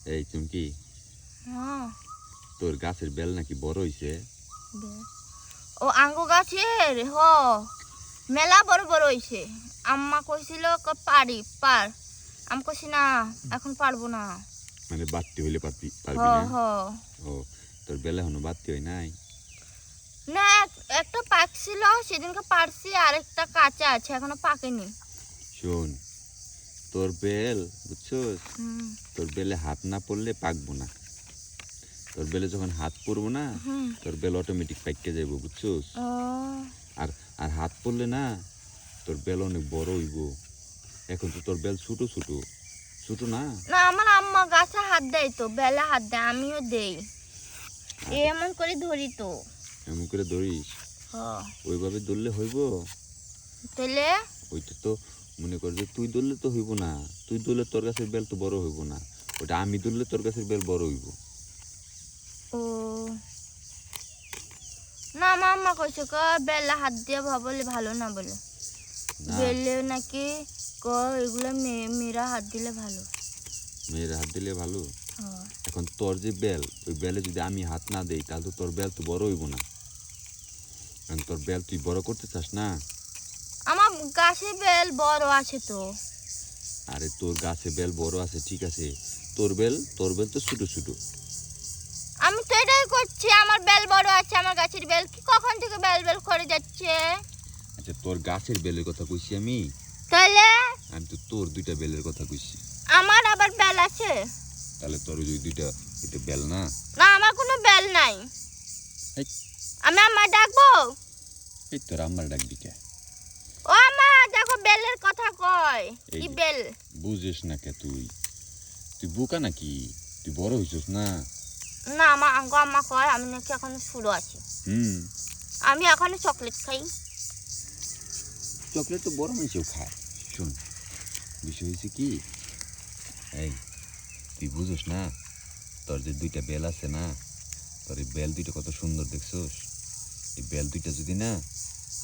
এই চুমকি, হ্যাঁ তোর গাছের বেল নাকি বড় হইছে? ও আঙ্গু গাছের মেলা বড় বড় হইছে। আম্মা কইছিল পারি পার, আমি কইছি না এখন পারবো না। মানে বাড়তি হইলে পারবি হ না? হ ও, তোর বেল এখনো বাড়তি হয় নাই? না, একটা পাকছিল সেদিনকে পারছি, আরেকটা কাঁচা আছে এখনো পাকেনি। শোন, তোর বেল বুঝছস, হুম তোর বেলে হাত না পড়লে পাকবো না। তোর বেলে যখন হাত পড়বো না, হুম তোর বেল অটোমেটিক পাইকে যাইব, বুঝছস? ও আর আর হাত পড়লে না, তোর বেল অনেক বড় হইব। এখন তো তোর বেল ছোট ছোট ছোট না। না, আমার আম্মা গাছে হাত দেয় তো, বেলা হাত দেয়, আমিও দেই। এমন করে ধরি তো। এমন করে ধরিস? হ ওইভাবে ধরলে হইব? তাহলে ওইটা তো মনে কর যে তুই ধরলে তো হইব না। তুই ধরলে তোর গাছের বেল তো বড় হইব না। ওটা আমি ধরলে তোর গাছের বেল বড় হইব। ও না, আমার আম্মা কইছে বেলা হাত দিয়ে ভাবলে ভালো না বলে। না, বেলে নাকি এগুলো মেয়েরা হাত দিলে ভালো। মেয়েরা হাত দিলে ভালো? হ্যাঁ। এখন তোর যে বেল, ওই বেলে যদি আমি হাত না দেই তাহলে তো তোর বেল তো বড় হইব না। কারণ তোর বেল তুই বড় করতে চাস না। আমার গাছে বেল বড় আছে তো। আরে তোর গাছে বেল বড় আছে ঠিক আছে, তোর বেল তো ছোট ছোট। আমি তো এটাই করছি, আমার বেল বড় আছে, আমার গাছের বেল কি কখন থেকে বেল বেল করে যাচ্ছে। আচ্ছা, তোর গাছের বেলের কথা কইছি আমি? তাহলে আমি তো তোর দুইটা বেলের কথা কইছি। আমার আবার বেল আছে? তাহলে তোর ওই দুইটা এটা বেল না? না, আমার কোনো বেল নাই। এই, আমি আম্মা ডাকবো? এই তোর আমার ডাকবি কে? ও আম্মা দেখো, বেলের কথা কয়। এই কি যে, বেল? বুঝিস না কে তুই? তুই বোকা নাকি? তুই বড় হইছিস না? না, আমার আম্মা কয় আমি নাকি এখন শুরু আছি। আমি এখনো চকলেট খাই। চকলেট তো বড় মানুষও খায়। শোন, বিষয় হয়েছে কি, এই তুই বুঝোস না, তোর যে দুইটা বেল আছে না, তোর এই বেল দুইটা কত সুন্দর দেখছোস? এই বেল দুইটা যদি না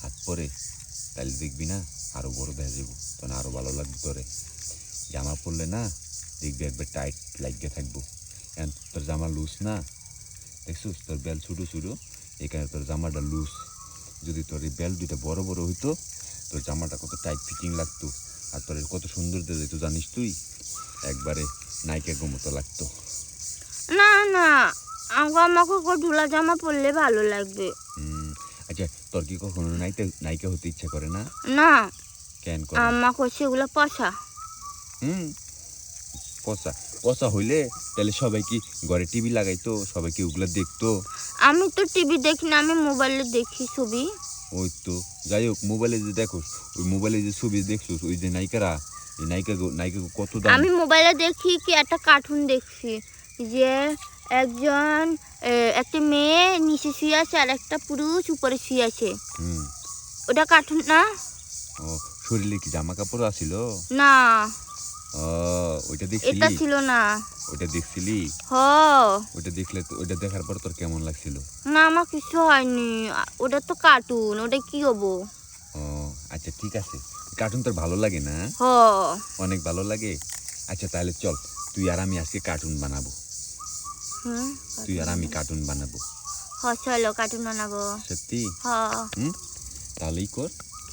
হাত পরে, তাহলে দেখবি না আরো বড় দেখা যাবো, তখন আরো ভালো লাগবে তোরে। জামা পরলে না দেখবি একবার টাইট লাগিয়ে থাকবো। এখন তোর জামা লুজ না, দেখছোস তোর বেল ছোটো ছোটো, এখানে তোর জামাটা লুজ। যদি তোর এই বেল দুইটা বড় বড় হইতো, তোর জামাটা কত টাইট ফিটিং লাগতো, আর তোর কত সুন্দর দিয়ে যেত জানিস তুই? একবারে নায়িকার মতো লাগতো। না না, আমাকে ঢোলা জামা পরলে ভালো লাগবে। আচ্ছা, তোর কি কখনো নায়িকা হতে ইচ্ছা করে না? না, কেন করে? আম্মা কইছে এগুলো পচা। পচা? পচা হইলে তাহলে সবাই কি ঘরে টিভি লাগাইতো, সবাই কি ওগুলা দেখতো? আমি তো টিভি দেখি না, আমি মোবাইলে দেখি ছবি। ওই তো, যাই হোক, মোবাইলে যে দেখোস, ওই মোবাইলে যে ছবি দেখছোস, ওই যে নায়িকারা, এই নায়িকা কত দাম। আমি মোবাইলে দেখি কি একটা কার্টুন দেখছি, যে একজন একটা মেয়ে নিচে শুয়ে আছে আর একটা পুরুষ উপরে শুয়ে আছে। ওটা কার্টুন না? ও, শরীরে কি জামা কাপড় আছিল? না, ওইটা দেখছিলি? এটা ছিল না। ওইটা দেখছিলি? ওইটা দেখলে তো, ওইটা দেখার পর তোর কেমন লাগছিল? না, আমার কিছু হয়নি, ওটা তো কার্টুন, ওটা কি হবো? ও আচ্ছা, ঠিক আছে। কার্টুন তোর ভালো লাগে না? অনেক ভালো লাগে। আচ্ছা তাহলে চল, তুই আর আমি আজকে কার্টুন বানাবো। তুই আর আমি কার্টুন বানাবো। চলো কার্টুন বানাবো। সত্যি? তাহলেই কর,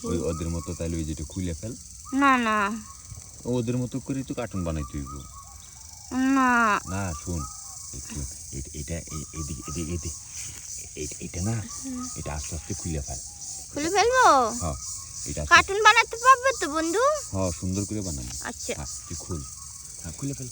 ওই ওদের মতো, তাহলে ওই যেটা খুলে ফেল। না না, ওদের মতো করে তো কার্টুন বানাই তুই। না না, শোন, একটু এটা এটা না, এটা আস্তে আস্তে খুলে ফেল। খুলে ফেলবো? হ্যাঁ, এটা কার্টুন বানাতে পারবে তো বন্ধু? হ্যাঁ, সুন্দর করে বানাবো। আচ্ছা, তুই খুলে ফেল।